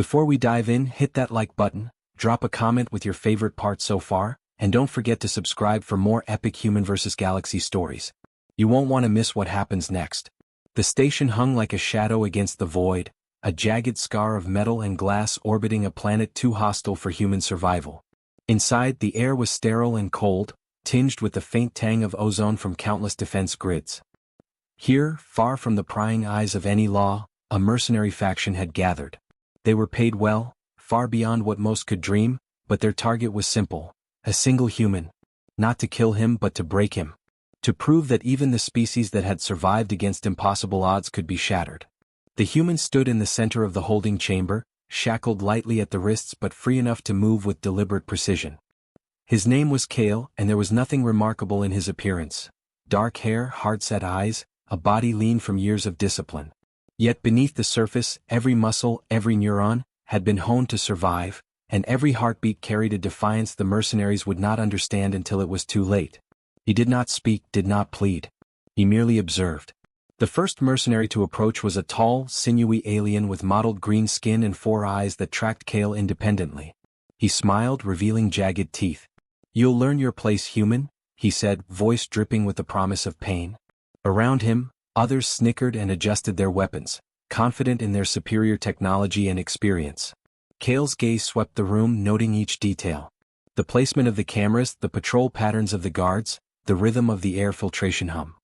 Before we dive in, hit that like button, drop a comment with your favorite part so far, and don't forget to subscribe for more epic human vs. galaxy stories. You won't want to miss what happens next. The station hung like a shadow against the void, a jagged scar of metal and glass orbiting a planet too hostile for human survival. Inside, the air was sterile and cold, tinged with the faint tang of ozone from countless defense grids. Here, far from the prying eyes of any law, a mercenary faction had gathered. They were paid well, far beyond what most could dream, but their target was simple: a single human. Not to kill him but to break him. To prove that even the species that had survived against impossible odds could be shattered. The human stood in the center of the holding chamber, shackled lightly at the wrists but free enough to move with deliberate precision. His name was Kale, and there was nothing remarkable in his appearance. Dark hair, hard-set eyes, a body lean from years of discipline. Yet beneath the surface, every muscle, every neuron, had been honed to survive, and every heartbeat carried a defiance the mercenaries would not understand until it was too late. He did not speak, did not plead. He merely observed. The first mercenary to approach was a tall, sinewy alien with mottled green skin and 4 eyes that tracked Kale independently. He smiled, revealing jagged teeth. "You'll learn your place, human," he said, voice dripping with the promise of pain. Around him, others snickered and adjusted their weapons, confident in their superior technology and experience. Kale's gaze swept the room, noting each detail. The placement of the cameras, the patrol patterns of the guards, the rhythm of the air filtration hum.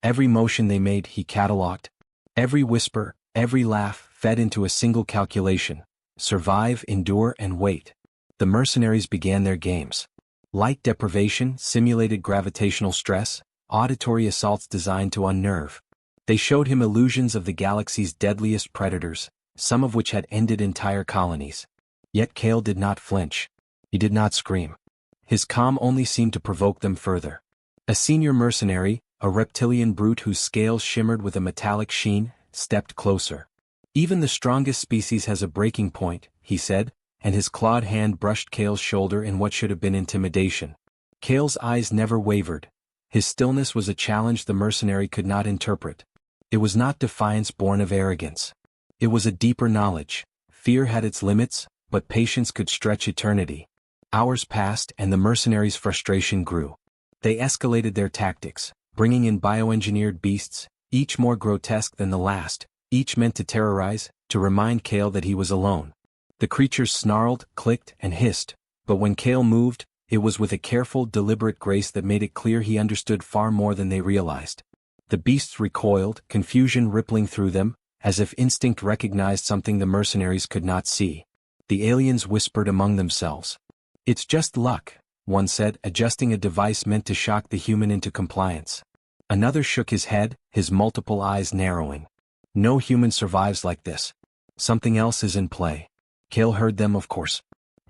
Every motion they made, he catalogued. Every whisper, every laugh, fed into a single calculation: survive, endure, and wait. The mercenaries began their games. Light deprivation, simulated gravitational stress, auditory assaults designed to unnerve. They showed him illusions of the galaxy's deadliest predators, some of which had ended entire colonies. Yet Kale did not flinch. He did not scream. His calm only seemed to provoke them further. A senior mercenary, a reptilian brute whose scales shimmered with a metallic sheen, stepped closer. "Even the strongest species has a breaking point," he said, and his clawed hand brushed Kale's shoulder in what should have been intimidation. Kale's eyes never wavered. His stillness was a challenge the mercenary could not interpret. It was not defiance born of arrogance. It was a deeper knowledge. Fear had its limits, but patience could stretch eternity. Hours passed and the mercenaries' frustration grew. They escalated their tactics, bringing in bioengineered beasts, each more grotesque than the last, each meant to terrorize, to remind Kale that he was alone. The creatures snarled, clicked, and hissed, but when Kale moved, it was with a careful, deliberate grace that made it clear he understood far more than they realized. The beasts recoiled, confusion rippling through them, as if instinct recognized something the mercenaries could not see. The aliens whispered among themselves. "It's just luck," one said, adjusting a device meant to shock the human into compliance. Another shook his head, his multiple eyes narrowing. "No human survives like this. Something else is in play." Kale heard them, of course.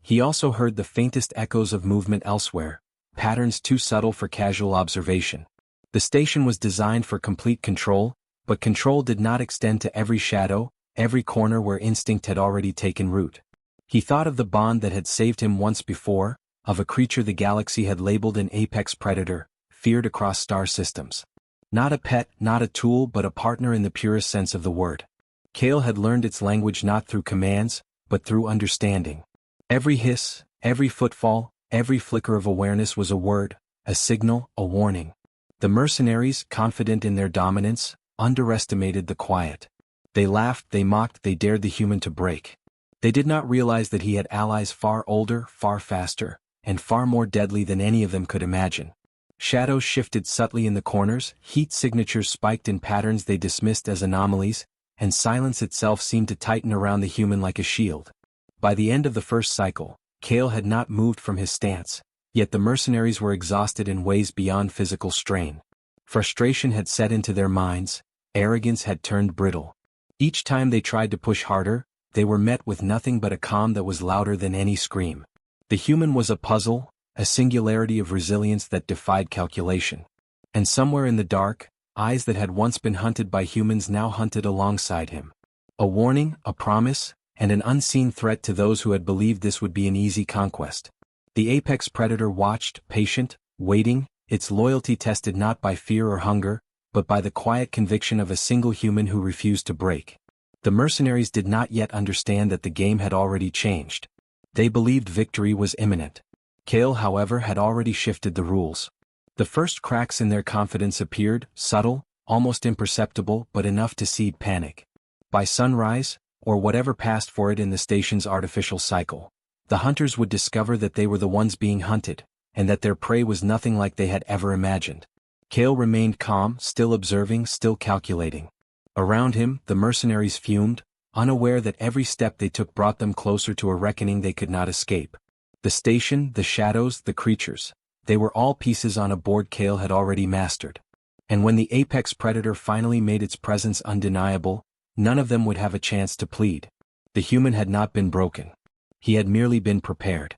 He also heard the faintest echoes of movement elsewhere, patterns too subtle for casual observation. The station was designed for complete control, but control did not extend to every shadow, every corner where instinct had already taken root. He thought of the bond that had saved him once before, of a creature the galaxy had labeled an apex predator, feared across star systems. Not a pet, not a tool, but a partner in the purest sense of the word. Kale had learned its language not through commands, but through understanding. Every hiss, every footfall, every flicker of awareness was a word, a signal, a warning. The mercenaries, confident in their dominance, underestimated the quiet. They laughed, they mocked, they dared the human to break. They did not realize that he had allies far older, far faster, and far more deadly than any of them could imagine. Shadows shifted subtly in the corners, heat signatures spiked in patterns they dismissed as anomalies, and silence itself seemed to tighten around the human like a shield. By the end of the first cycle, Kale had not moved from his stance, yet the mercenaries were exhausted in ways beyond physical strain. Frustration had set into their minds, arrogance had turned brittle. Each time they tried to push harder, they were met with nothing but a calm that was louder than any scream. The human was a puzzle, a singularity of resilience that defied calculation. And somewhere in the dark, eyes that had once been hunted by humans now hunted alongside him. A warning, a promise, and an unseen threat to those who had believed this would be an easy conquest. The apex predator watched, patient, waiting, its loyalty tested not by fear or hunger, but by the quiet conviction of a single human who refused to break. The mercenaries did not yet understand that the game had already changed. They believed victory was imminent. Kale, however, had already shifted the rules. The first cracks in their confidence appeared, subtle, almost imperceptible, but enough to seed panic. By sunrise, or whatever passed for it in the station's artificial cycle, the hunters would discover that they were the ones being hunted, and that their prey was nothing like they had ever imagined. Kale remained calm, still observing, still calculating. Around him, the mercenaries fumed, unaware that every step they took brought them closer to a reckoning they could not escape. The station, the shadows, the creatures, they were all pieces on a board Kale had already mastered. And when the apex predator finally made its presence undeniable, none of them would have a chance to plead. The human had not been broken. He had merely been prepared.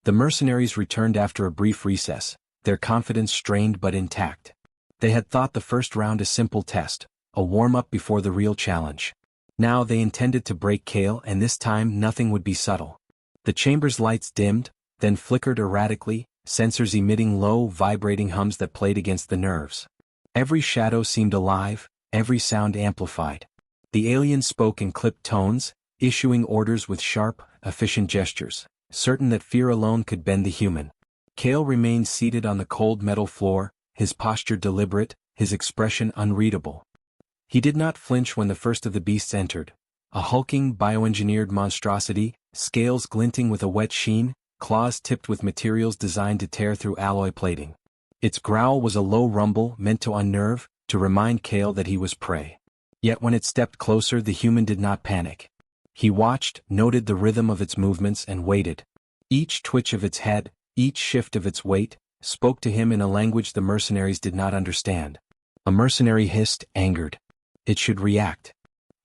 The mercenaries returned after a brief recess, their confidence strained but intact. They had thought the first round a simple test, a warm-up before the real challenge. Now they intended to break Kale, and this time nothing would be subtle. The chamber's lights dimmed, then flickered erratically, sensors emitting low, vibrating hums that played against the nerves. Every shadow seemed alive, every sound amplified. The alien spoke in clipped tones, issuing orders with sharp, efficient gestures, certain that fear alone could bend the human. Kale remained seated on the cold metal floor, his posture deliberate, his expression unreadable. He did not flinch when the first of the beasts entered, a hulking, bioengineered monstrosity, scales glinting with a wet sheen, claws tipped with materials designed to tear through alloy plating. Its growl was a low rumble meant to unnerve, to remind Kale that he was prey. Yet when it stepped closer, the human did not panic. He watched, noted the rhythm of its movements, and waited. Each twitch of its head, each shift of its weight, spoke to him in a language the mercenaries did not understand. A mercenary hissed, angered. It should react.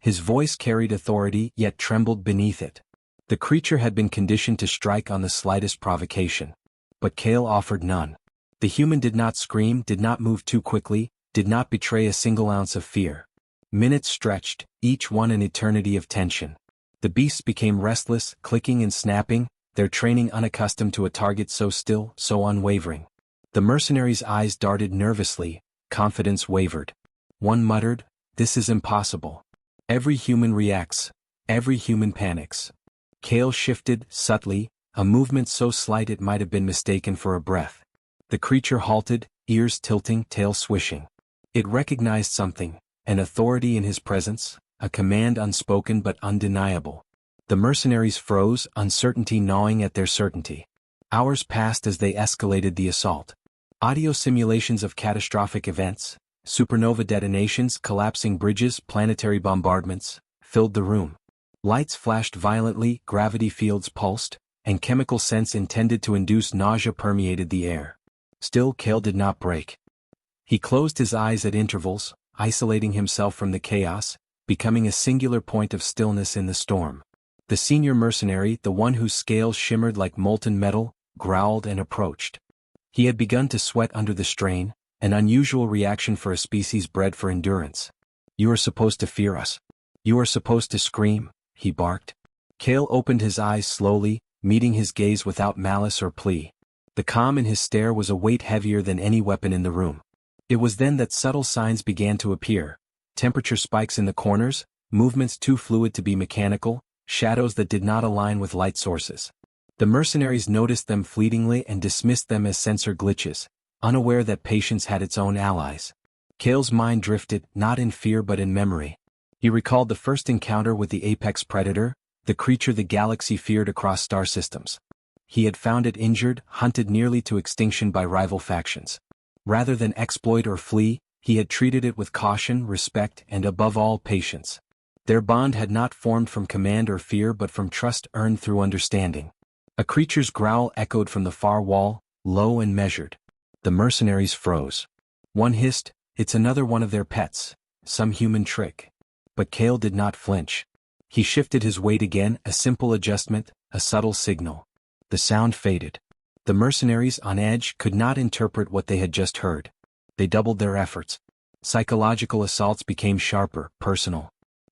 His voice carried authority, yet trembled beneath it. The creature had been conditioned to strike on the slightest provocation. But Kale offered none. The human did not scream, did not move too quickly, did not betray a single ounce of fear. Minutes stretched, each one an eternity of tension. The beasts became restless, clicking and snapping, their training unaccustomed to a target so still, so unwavering. The mercenaries' eyes darted nervously, confidence wavered. One muttered, "This is impossible." Every human reacts. Every human panics. Kale shifted, subtly, a movement so slight it might have been mistaken for a breath. The creature halted, ears tilting, tail swishing. It recognized something, an authority in his presence, a command unspoken but undeniable. The mercenaries froze, uncertainty gnawing at their certainty. Hours passed as they escalated the assault. Audio simulations of catastrophic events, supernova detonations, collapsing bridges, planetary bombardments, filled the room. Lights flashed violently, gravity fields pulsed, and chemical scents intended to induce nausea permeated the air. Still, Kale did not break. He closed his eyes at intervals, isolating himself from the chaos, becoming a singular point of stillness in the storm. The senior mercenary, the one whose scales shimmered like molten metal, growled and approached. He had begun to sweat under the strain, an unusual reaction for a species bred for endurance. "You are supposed to fear us. You are supposed to scream," he barked. Kale opened his eyes slowly, meeting his gaze without malice or plea. The calm in his stare was a weight heavier than any weapon in the room. It was then that subtle signs began to appear. Temperature spikes in the corners, movements too fluid to be mechanical, shadows that did not align with light sources. The mercenaries noticed them fleetingly and dismissed them as sensor glitches, unaware that patience had its own allies. Kale's mind drifted, not in fear but in memory. He recalled the first encounter with the apex predator, the creature the galaxy feared across star systems. He had found it injured, hunted nearly to extinction by rival factions. Rather than exploit or flee, he had treated it with caution, respect, and above all patience. Their bond had not formed from command or fear but from trust earned through understanding. A creature's growl echoed from the far wall, low and measured. The mercenaries froze. One hissed, "It's another one of their pets, some human trick." But Kale did not flinch. He shifted his weight again, a simple adjustment, a subtle signal. The sound faded. The mercenaries, on edge, could not interpret what they had just heard. They doubled their efforts. Psychological assaults became sharper, personal.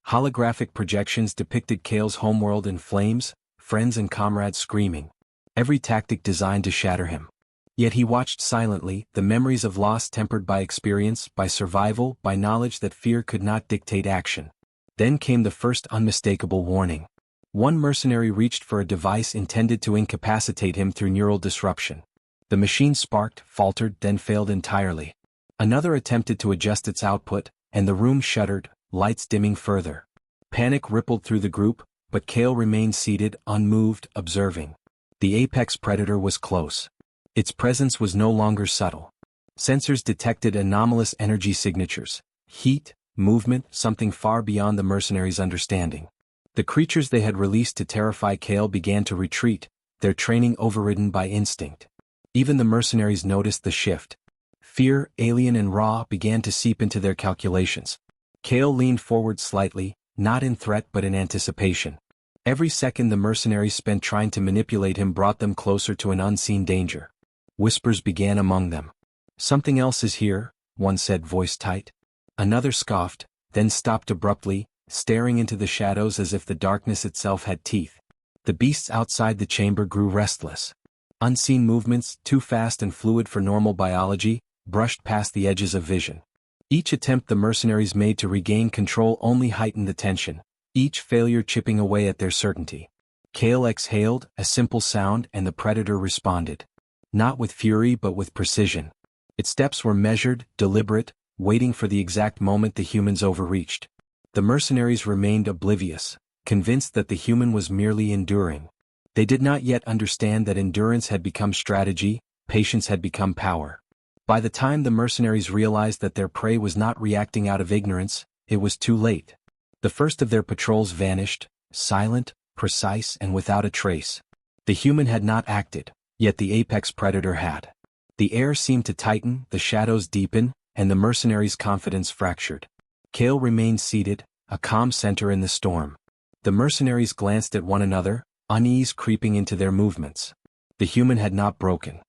Holographic projections depicted Kale's homeworld in flames, friends and comrades screaming. Every tactic designed to shatter him. Yet he watched silently, the memories of loss tempered by experience, by survival, by knowledge that fear could not dictate action. Then came the first unmistakable warning. One mercenary reached for a device intended to incapacitate him through neural disruption. The machine sparked, faltered, then failed entirely. Another attempted to adjust its output, and the room shuddered, lights dimming further. Panic rippled through the group, but Kale remained seated, unmoved, observing. The apex predator was close. Its presence was no longer subtle. Sensors detected anomalous energy signatures, heat, movement, something far beyond the mercenaries' understanding. The creatures they had released to terrify Kale began to retreat, their training overridden by instinct. Even the mercenaries noticed the shift. Fear, alien and raw, began to seep into their calculations. Kale leaned forward slightly, not in threat but in anticipation. Every second the mercenaries spent trying to manipulate him brought them closer to an unseen danger. Whispers began among them. "Something else is here," one said, voice tight. Another scoffed, then stopped abruptly, staring into the shadows as if the darkness itself had teeth. The beasts outside the chamber grew restless. Unseen movements, too fast and fluid for normal biology, brushed past the edges of vision. Each attempt the mercenaries made to regain control only heightened the tension, each failure chipping away at their certainty. Kale exhaled, a simple sound, and the predator responded. Not with fury but with precision. Its steps were measured, deliberate, waiting for the exact moment the humans overreached. The mercenaries remained oblivious, convinced that the human was merely enduring. They did not yet understand that endurance had become strategy, patience had become power. By the time the mercenaries realized that their prey was not reacting out of ignorance, it was too late. The first of their patrols vanished, silent, precise, and without a trace. The human had not acted, yet the apex predator had. The air seemed to tighten, the shadows deepen, and the mercenaries' confidence fractured. Kale remained seated, a calm center in the storm. The mercenaries glanced at one another, unease creeping into their movements. The human had not broken.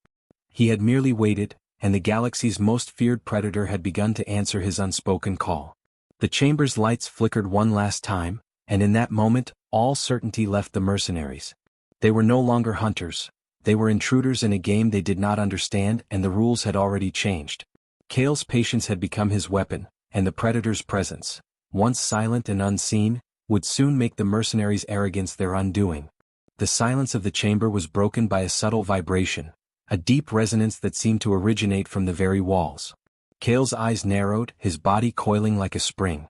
He had merely waited, and the galaxy's most feared predator had begun to answer his unspoken call. The chamber's lights flickered one last time, and in that moment, all certainty left the mercenaries. They were no longer hunters. They were intruders in a game they did not understand, and the rules had already changed. Kale's patience had become his weapon, and the predator's presence, once silent and unseen, would soon make the mercenaries' arrogance their undoing. The silence of the chamber was broken by a subtle vibration, a deep resonance that seemed to originate from the very walls. Kale's eyes narrowed, his body coiling like a spring.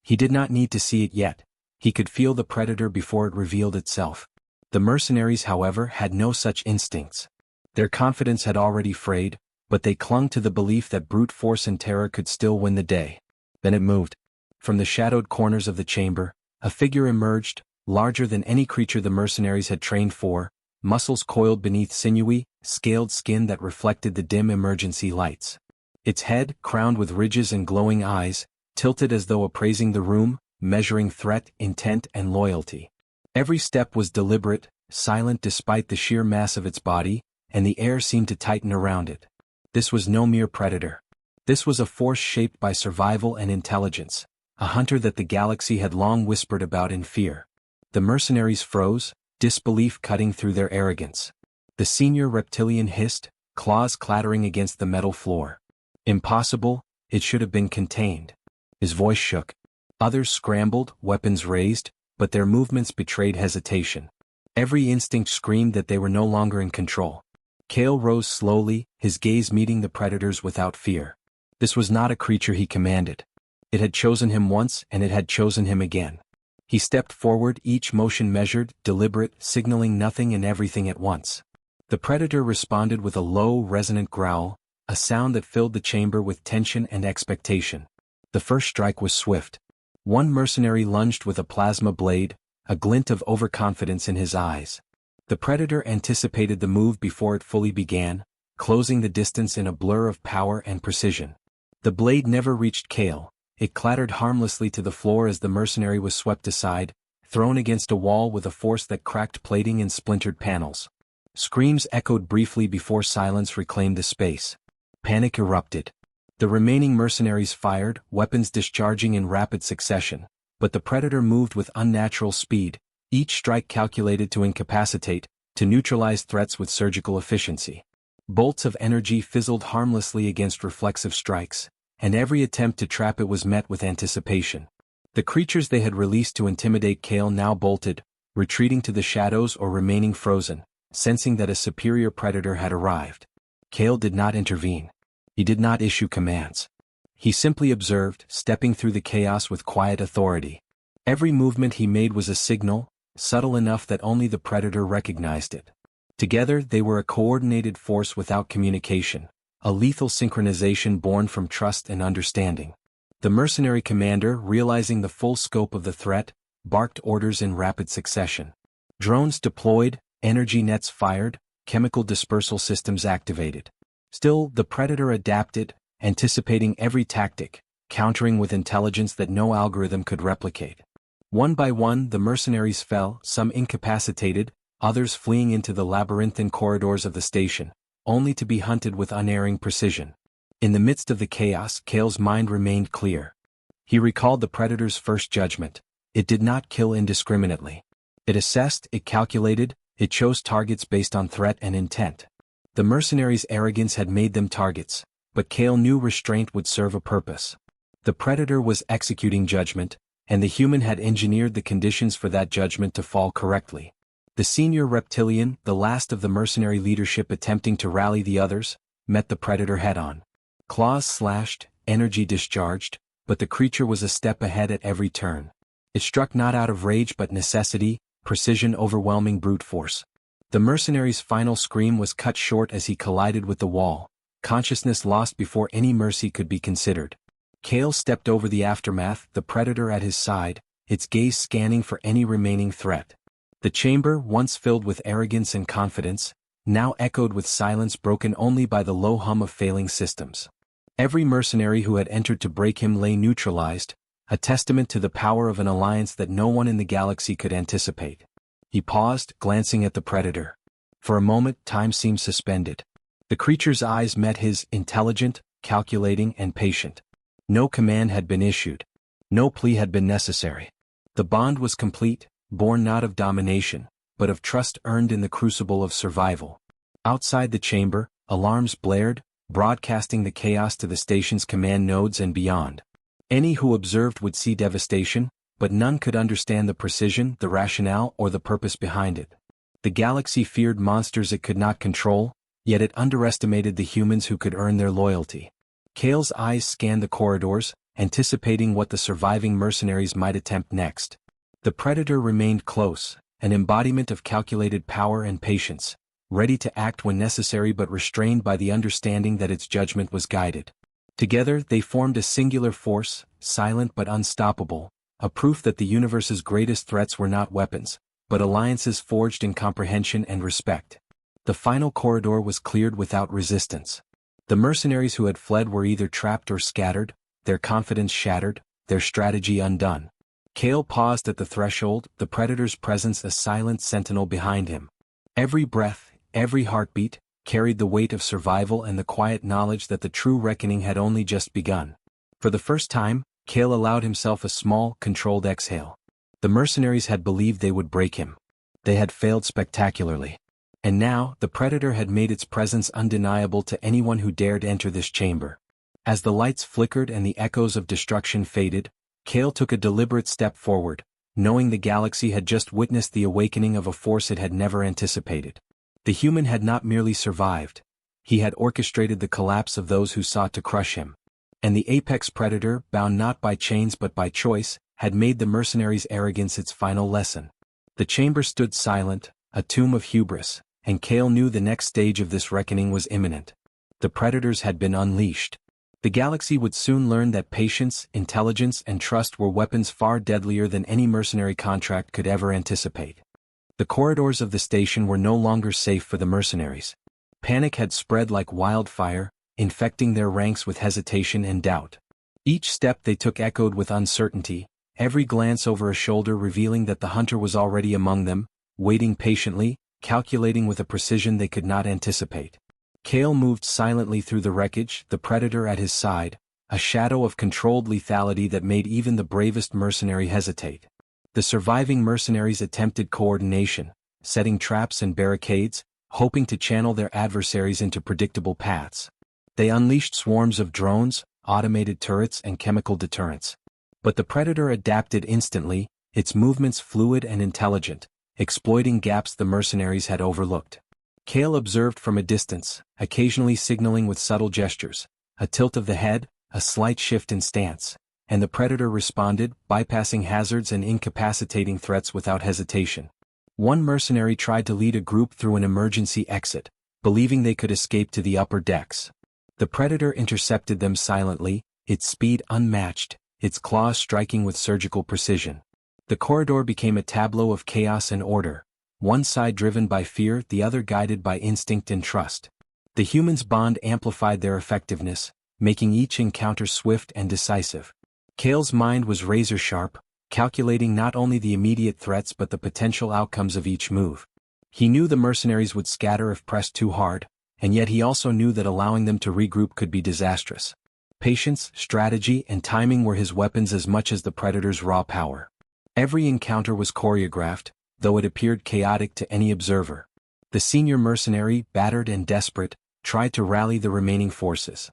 He did not need to see it yet. He could feel the predator before it revealed itself. The mercenaries, however, had no such instincts. Their confidence had already frayed, but they clung to the belief that brute force and terror could still win the day. Then it moved. From the shadowed corners of the chamber, a figure emerged, larger than any creature the mercenaries had trained for, muscles coiled beneath sinewy, scaled skin that reflected the dim emergency lights. Its head, crowned with ridges and glowing eyes, tilted as though appraising the room, measuring threat, intent, and loyalty. Every step was deliberate, silent despite the sheer mass of its body, and the air seemed to tighten around it. This was no mere predator. This was a force shaped by survival and intelligence, a hunter that the galaxy had long whispered about in fear. The mercenaries froze, disbelief cutting through their arrogance. The senior reptilian hissed, claws clattering against the metal floor. Impossible, it should have been contained. His voice shook. Others scrambled, weapons raised, but their movements betrayed hesitation. Every instinct screamed that they were no longer in control. Kale rose slowly, his gaze meeting the predators without fear. This was not a creature he commanded. It had chosen him once, and it had chosen him again. He stepped forward, each motion measured, deliberate, signaling nothing and everything at once. The predator responded with a low, resonant growl, a sound that filled the chamber with tension and expectation. The first strike was swift. One mercenary lunged with a plasma blade, a glint of overconfidence in his eyes. The predator anticipated the move before it fully began, closing the distance in a blur of power and precision. The blade never reached Kale. It clattered harmlessly to the floor as the mercenary was swept aside, thrown against a wall with a force that cracked plating and splintered panels. Screams echoed briefly before silence reclaimed the space. Panic erupted. The remaining mercenaries fired, weapons discharging in rapid succession, but the predator moved with unnatural speed, each strike calculated to incapacitate, to neutralize threats with surgical efficiency. Bolts of energy fizzled harmlessly against reflexive strikes, and every attempt to trap it was met with anticipation. The creatures they had released to intimidate Kale now bolted, retreating to the shadows or remaining frozen, sensing that a superior predator had arrived. Kale did not intervene. He did not issue commands. He simply observed, stepping through the chaos with quiet authority. Every movement he made was a signal, subtle enough that only the predator recognized it. Together they were a coordinated force without communication, a lethal synchronization born from trust and understanding. The mercenary commander, realizing the full scope of the threat, barked orders in rapid succession. Drones deployed, energy nets fired, chemical dispersal systems activated. Still, the predator adapted, anticipating every tactic, countering with intelligence that no algorithm could replicate. One by one, the mercenaries fell, some incapacitated, others fleeing into the labyrinthine corridors of the station, only to be hunted with unerring precision. In the midst of the chaos, Kale's mind remained clear. He recalled the predator's first judgment. It did not kill indiscriminately. It assessed, it calculated, it chose targets based on threat and intent. The mercenaries' arrogance had made them targets, but Kale knew restraint would serve a purpose. The predator was executing judgment, and the human had engineered the conditions for that judgment to fall correctly. The senior reptilian, the last of the mercenary leadership attempting to rally the others, met the predator head-on. Claws slashed, energy discharged, but the creature was a step ahead at every turn. It struck not out of rage but necessity, precision overwhelming brute force. The mercenary's final scream was cut short as he collided with the wall, consciousness lost before any mercy could be considered. Kale stepped over the aftermath, the predator at his side, its gaze scanning for any remaining threat. The chamber, once filled with arrogance and confidence, now echoed with silence broken only by the low hum of failing systems. Every mercenary who had entered to break him lay neutralized, a testament to the power of an alliance that no one in the galaxy could anticipate. He paused, glancing at the predator. For a moment, time seemed suspended. The creature's eyes met his, intelligent, calculating, and patient. No command had been issued. No plea had been necessary. The bond was complete, born not of domination, but of trust earned in the crucible of survival. Outside the chamber, alarms blared, broadcasting the chaos to the station's command nodes and beyond. Any who observed would see devastation, but none could understand the precision, the rationale, or the purpose behind it. The galaxy feared monsters it could not control, yet it underestimated the humans who could earn their loyalty. Kale's eyes scanned the corridors, anticipating what the surviving mercenaries might attempt next. The predator remained close, an embodiment of calculated power and patience, ready to act when necessary but restrained by the understanding that its judgment was guided. Together they formed a singular force, silent but unstoppable, a proof that the universe's greatest threats were not weapons, but alliances forged in comprehension and respect. The final corridor was cleared without resistance. The mercenaries who had fled were either trapped or scattered, their confidence shattered, their strategy undone. Kale paused at the threshold, the predator's presence a silent sentinel behind him. Every breath, every heartbeat, carried the weight of survival and the quiet knowledge that the true reckoning had only just begun. For the first time, Kale allowed himself a small, controlled exhale. The mercenaries had believed they would break him. They had failed spectacularly. And now, the predator had made its presence undeniable to anyone who dared enter this chamber. As the lights flickered and the echoes of destruction faded, Kale took a deliberate step forward, knowing the galaxy had just witnessed the awakening of a force it had never anticipated. The human had not merely survived. He had orchestrated the collapse of those who sought to crush him. And the apex predator, bound not by chains but by choice, had made the mercenaries' arrogance its final lesson. The chamber stood silent, a tomb of hubris, and Kale knew the next stage of this reckoning was imminent. The predators had been unleashed. The galaxy would soon learn that patience, intelligence, and trust were weapons far deadlier than any mercenary contract could ever anticipate. The corridors of the station were no longer safe for the mercenaries. Panic had spread like wildfire, infecting their ranks with hesitation and doubt. Each step they took echoed with uncertainty, every glance over a shoulder revealing that the hunter was already among them, waiting patiently, calculating with a precision they could not anticipate. Kale moved silently through the wreckage, the predator at his side, a shadow of controlled lethality that made even the bravest mercenary hesitate. The surviving mercenaries attempted coordination, setting traps and barricades, hoping to channel their adversaries into predictable paths. They unleashed swarms of drones, automated turrets, and chemical deterrents. But the predator adapted instantly, its movements fluid and intelligent, exploiting gaps the mercenaries had overlooked. Kale observed from a distance, occasionally signaling with subtle gestures, a tilt of the head, a slight shift in stance, and the predator responded, bypassing hazards and incapacitating threats without hesitation. One mercenary tried to lead a group through an emergency exit, believing they could escape to the upper decks. The predator intercepted them silently, its speed unmatched, its claws striking with surgical precision. The corridor became a tableau of chaos and order, one side driven by fear, the other guided by instinct and trust. The humans' bond amplified their effectiveness, making each encounter swift and decisive. Kale's mind was razor-sharp, calculating not only the immediate threats but the potential outcomes of each move. He knew the mercenaries would scatter if pressed too hard, and yet he also knew that allowing them to regroup could be disastrous. Patience, strategy, and timing were his weapons as much as the predator's raw power. Every encounter was choreographed, though it appeared chaotic to any observer. The senior mercenary, battered and desperate, tried to rally the remaining forces.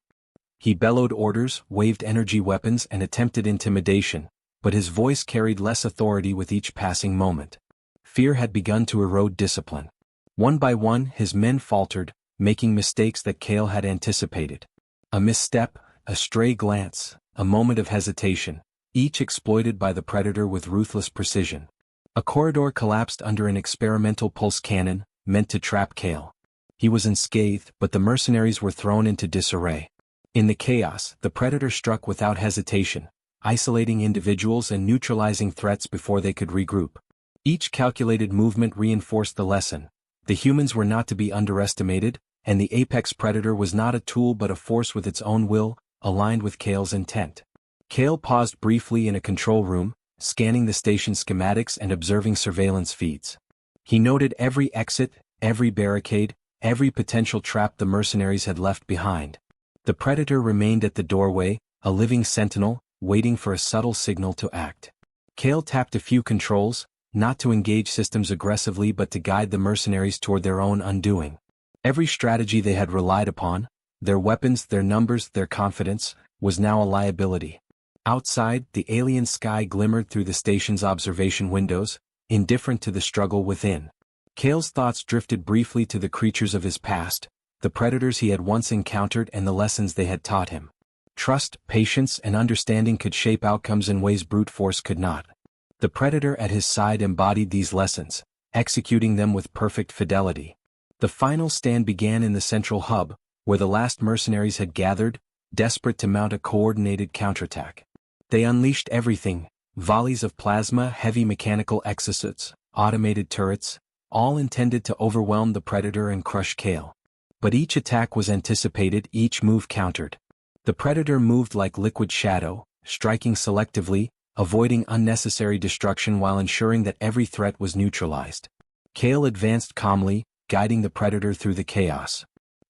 He bellowed orders, waved energy weapons, and attempted intimidation, but his voice carried less authority with each passing moment. Fear had begun to erode discipline. One by one, his men faltered, making mistakes that Kale had anticipated. A misstep, a stray glance, a moment of hesitation, each exploited by the predator with ruthless precision. A corridor collapsed under an experimental pulse cannon, meant to trap Kale. He was unscathed, but the mercenaries were thrown into disarray. In the chaos, the predator struck without hesitation, isolating individuals and neutralizing threats before they could regroup. Each calculated movement reinforced the lesson. The humans were not to be underestimated, and the apex predator was not a tool but a force with its own will, aligned with Kale's intent. Kale paused briefly in a control room, scanning the station's schematics and observing surveillance feeds. He noted every exit, every barricade, every potential trap the mercenaries had left behind. The predator remained at the doorway, a living sentinel, waiting for a subtle signal to act. Kale tapped a few controls, not to engage systems aggressively but to guide the mercenaries toward their own undoing. Every strategy they had relied upon, their weapons, their numbers, their confidence, was now a liability. Outside, the alien sky glimmered through the station's observation windows, indifferent to the struggle within. Kale's thoughts drifted briefly to the creatures of his past, the predators he had once encountered and the lessons they had taught him. Trust, patience, and understanding could shape outcomes in ways brute force could not. The predator at his side embodied these lessons, executing them with perfect fidelity. The final stand began in the central hub, where the last mercenaries had gathered, desperate to mount a coordinated counterattack. They unleashed everything, volleys of plasma, heavy mechanical exosuits, automated turrets, all intended to overwhelm the predator and crush Kale. But each attack was anticipated, each move countered. The predator moved like liquid shadow, striking selectively, avoiding unnecessary destruction while ensuring that every threat was neutralized. Kale advanced calmly, guiding the predator through the chaos.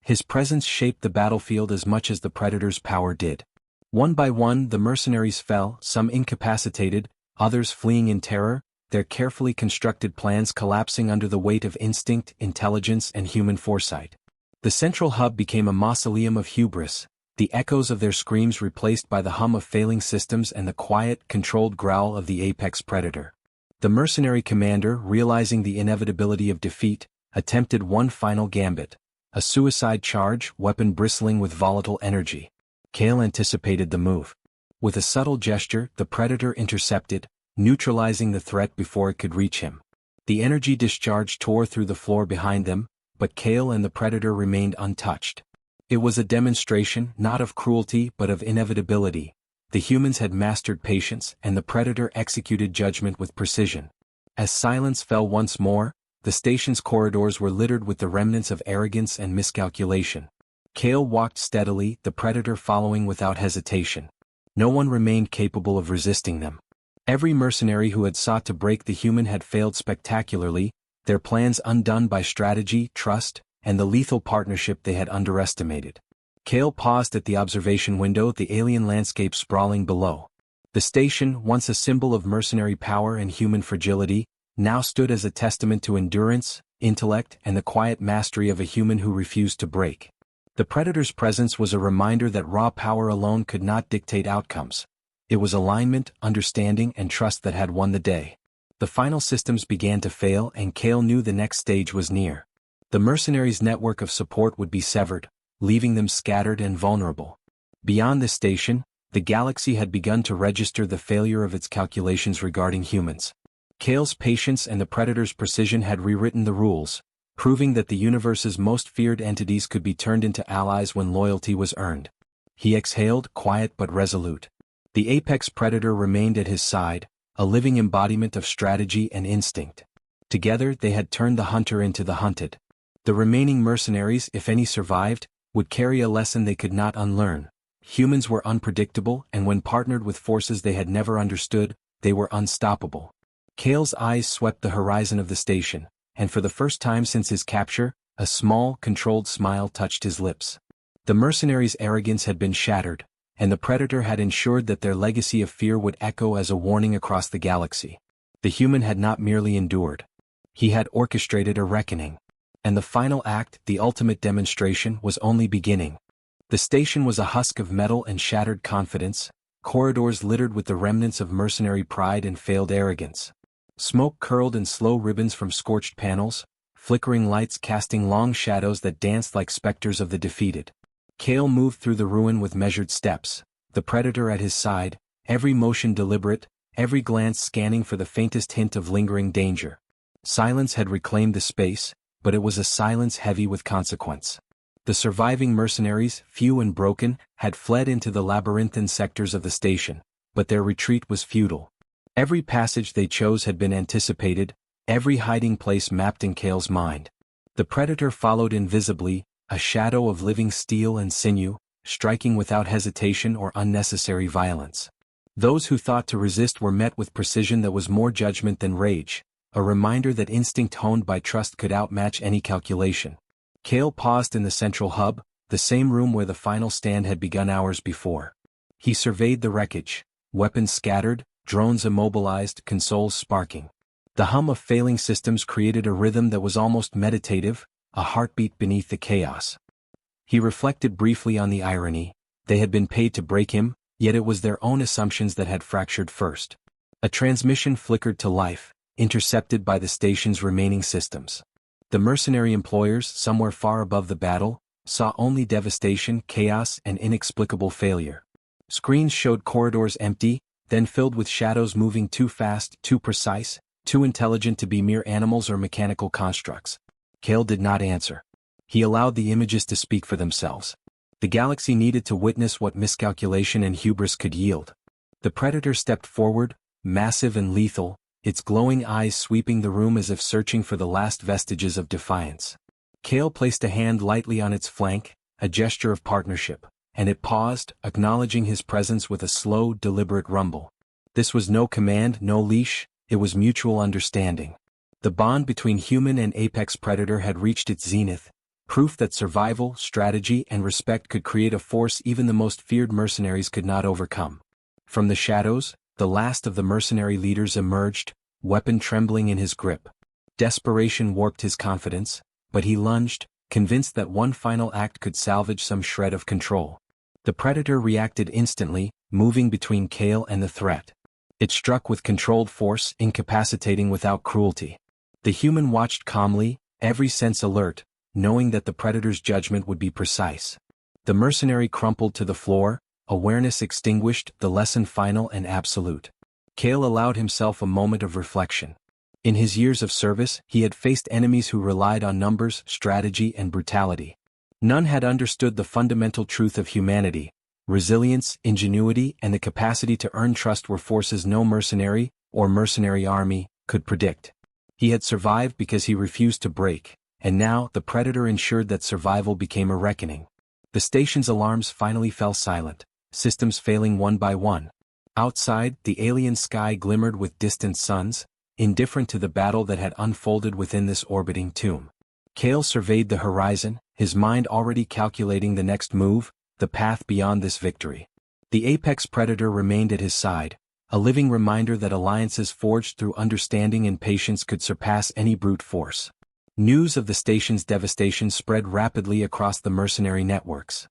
His presence shaped the battlefield as much as the predator's power did. One by one, the mercenaries fell, some incapacitated, others fleeing in terror, their carefully constructed plans collapsing under the weight of instinct, intelligence, and human foresight. The central hub became a mausoleum of hubris, the echoes of their screams replaced by the hum of failing systems and the quiet, controlled growl of the apex predator. The mercenary commander, realizing the inevitability of defeat, attempted one final gambit, a suicide charge, weapon bristling with volatile energy. Kale anticipated the move. With a subtle gesture, the predator intercepted, neutralizing the threat before it could reach him. The energy discharge tore through the floor behind them, but Kale and the predator remained untouched. It was a demonstration, not of cruelty but of inevitability. The humans had mastered patience, and the predator executed judgment with precision. As silence fell once more, the station's corridors were littered with the remnants of arrogance and miscalculation. Kale walked steadily, the predator following without hesitation. No one remained capable of resisting them. Every mercenary who had sought to break the human had failed spectacularly, their plans undone by strategy, trust, and the lethal partnership they had underestimated. Kale paused at the observation window, the alien landscape sprawling below. The station, once a symbol of mercenary power and human fragility, now stood as a testament to endurance, intellect, and the quiet mastery of a human who refused to break. The predator's presence was a reminder that raw power alone could not dictate outcomes. It was alignment, understanding, and trust that had won the day. The final systems began to fail, and Kale knew the next stage was near. The mercenaries' network of support would be severed, leaving them scattered and vulnerable. Beyond the station, the galaxy had begun to register the failure of its calculations regarding humans. Kale's patience and the Predator's precision had rewritten the rules, proving that the universe's most feared entities could be turned into allies when loyalty was earned. He exhaled, quiet but resolute. The apex predator remained at his side, a living embodiment of strategy and instinct. Together they had turned the hunter into the hunted. The remaining mercenaries, if any survived, would carry a lesson they could not unlearn. Humans were unpredictable, and when partnered with forces they had never understood, they were unstoppable. Kale's eyes swept the horizon of the station, and for the first time since his capture, a small, controlled smile touched his lips. The mercenaries' arrogance had been shattered, and the Predator had ensured that their legacy of fear would echo as a warning across the galaxy. The human had not merely endured. He had orchestrated a reckoning. And the final act, the ultimate demonstration, was only beginning. The station was a husk of metal and shattered confidence, corridors littered with the remnants of mercenary pride and failed arrogance. Smoke curled in slow ribbons from scorched panels, flickering lights casting long shadows that danced like specters of the defeated. Kale moved through the ruin with measured steps, the Predator at his side, every motion deliberate, every glance scanning for the faintest hint of lingering danger. Silence had reclaimed the space, but it was a silence heavy with consequence. The surviving mercenaries, few and broken, had fled into the labyrinthine sectors of the station, but their retreat was futile. Every passage they chose had been anticipated, every hiding place mapped in Kale's mind. The Predator followed invisibly, a shadow of living steel and sinew, striking without hesitation or unnecessary violence. Those who thought to resist were met with precision that was more judgment than rage, a reminder that instinct honed by trust could outmatch any calculation. Kale paused in the central hub, the same room where the final stand had begun hours before. He surveyed the wreckage, weapons scattered, drones immobilized, consoles sparking. The hum of failing systems created a rhythm that was almost meditative, a heartbeat beneath the chaos. He reflected briefly on the irony. They had been paid to break him, yet it was their own assumptions that had fractured first. A transmission flickered to life, intercepted by the station's remaining systems. The mercenary employers, somewhere far above the battle, saw only devastation, chaos, and inexplicable failure. Screens showed corridors empty, then filled with shadows moving too fast, too precise, too intelligent to be mere animals or mechanical constructs. Kale did not answer. He allowed the images to speak for themselves. The galaxy needed to witness what miscalculation and hubris could yield. The Predator stepped forward, massive and lethal, its glowing eyes sweeping the room as if searching for the last vestiges of defiance. Kale placed a hand lightly on its flank, a gesture of partnership, and it paused, acknowledging his presence with a slow, deliberate rumble. This was no command, no leash, it was mutual understanding. The bond between human and apex predator had reached its zenith, proof that survival, strategy, and respect could create a force even the most feared mercenaries could not overcome. From the shadows, the last of the mercenary leaders emerged, weapon trembling in his grip. Desperation warped his confidence, but he lunged, convinced that one final act could salvage some shred of control. The Predator reacted instantly, moving between Kale and the threat. It struck with controlled force, incapacitating without cruelty. The human watched calmly, every sense alert, knowing that the Predator's judgment would be precise. The mercenary crumpled to the floor, awareness extinguished, the lesson final and absolute. Kale allowed himself a moment of reflection. In his years of service, he had faced enemies who relied on numbers, strategy, and brutality. None had understood the fundamental truth of humanity. Resilience, ingenuity, and the capacity to earn trust were forces no mercenary, or mercenary army, could predict. He had survived because he refused to break, and now the Predator ensured that survival became a reckoning. The station's alarms finally fell silent, systems failing one by one. Outside, the alien sky glimmered with distant suns, indifferent to the battle that had unfolded within this orbiting tomb. Kale surveyed the horizon, his mind already calculating the next move, the path beyond this victory. The apex predator remained at his side, a living reminder that alliances forged through understanding and patience could surpass any brute force. News of the station's devastation spread rapidly across the mercenary networks.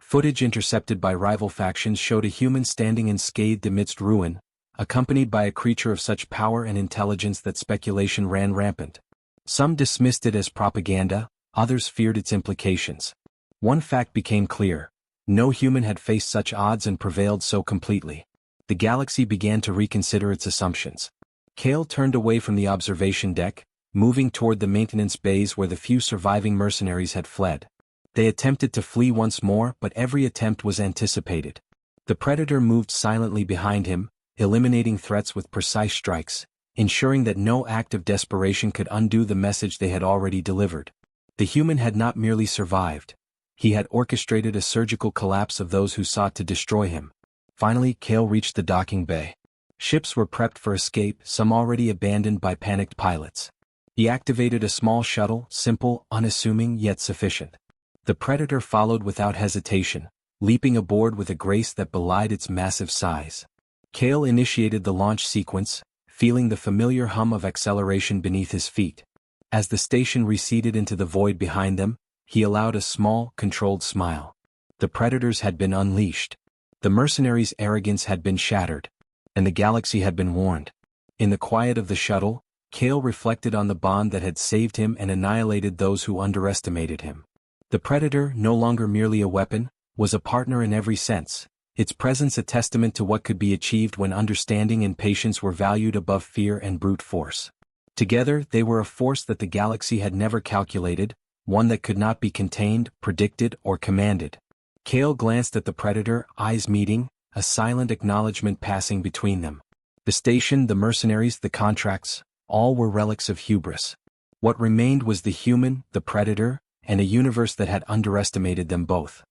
Footage intercepted by rival factions showed a human standing unscathed amidst ruin, accompanied by a creature of such power and intelligence that speculation ran rampant. Some dismissed it as propaganda, others feared its implications. One fact became clear: no human had faced such odds and prevailed so completely. The galaxy began to reconsider its assumptions. Kale turned away from the observation deck, moving toward the maintenance bays where the few surviving mercenaries had fled. They attempted to flee once more, but every attempt was anticipated. The Predator moved silently behind him, eliminating threats with precise strikes, ensuring that no act of desperation could undo the message they had already delivered. The human had not merely survived. He had orchestrated a surgical collapse of those who sought to destroy him. Finally, Kale reached the docking bay. Ships were prepped for escape, some already abandoned by panicked pilots. He activated a small shuttle, simple, unassuming, yet sufficient. The Predator followed without hesitation, leaping aboard with a grace that belied its massive size. Kale initiated the launch sequence, feeling the familiar hum of acceleration beneath his feet. As the station receded into the void behind them, he allowed a small, controlled smile. The Predators had been unleashed. The mercenaries' arrogance had been shattered. And the galaxy had been warned. In the quiet of the shuttle, Kale reflected on the bond that had saved him and annihilated those who underestimated him. The Predator, no longer merely a weapon, was a partner in every sense, its presence a testament to what could be achieved when understanding and patience were valued above fear and brute force. Together, they were a force that the galaxy had never calculated, one that could not be contained, predicted, or commanded. Kale glanced at the Predator, eyes meeting, a silent acknowledgement passing between them. The station, the mercenaries, the contracts, all were relics of hubris. What remained was the human, the Predator, and a universe that had underestimated them both.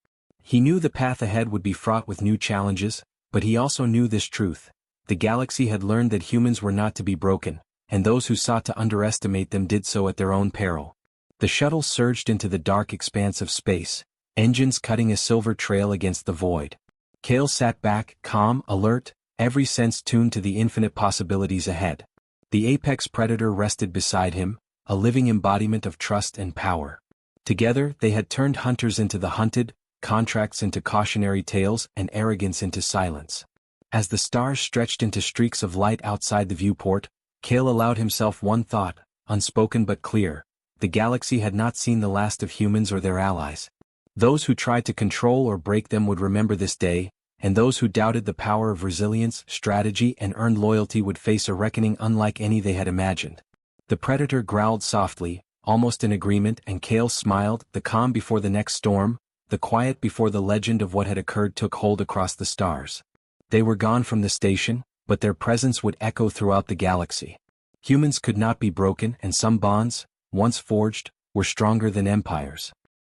He knew the path ahead would be fraught with new challenges, but he also knew this truth: the galaxy had learned that humans were not to be broken, and those who sought to underestimate them did so at their own peril. The shuttle surged into the dark expanse of space, engines cutting a silver trail against the void. Kale sat back, calm, alert, every sense tuned to the infinite possibilities ahead. The apex Predator rested beside him, a living embodiment of trust and power. Together, they had turned hunters into the hunted, contracts into cautionary tales, and arrogance into silence. As the stars stretched into streaks of light outside the viewport, Kale allowed himself one thought, unspoken but clear: the galaxy had not seen the last of humans or their allies. Those who tried to control or break them would remember this day, and those who doubted the power of resilience, strategy, and earned loyalty would face a reckoning unlike any they had imagined. The Predator growled softly, almost in agreement, and Kale smiled, the calm before the next storm, the quiet before the legend of what had occurred took hold across the stars. They were gone from the station, but their presence would echo throughout the galaxy. Humans could not be broken, and some bonds, once forged, were stronger than empires.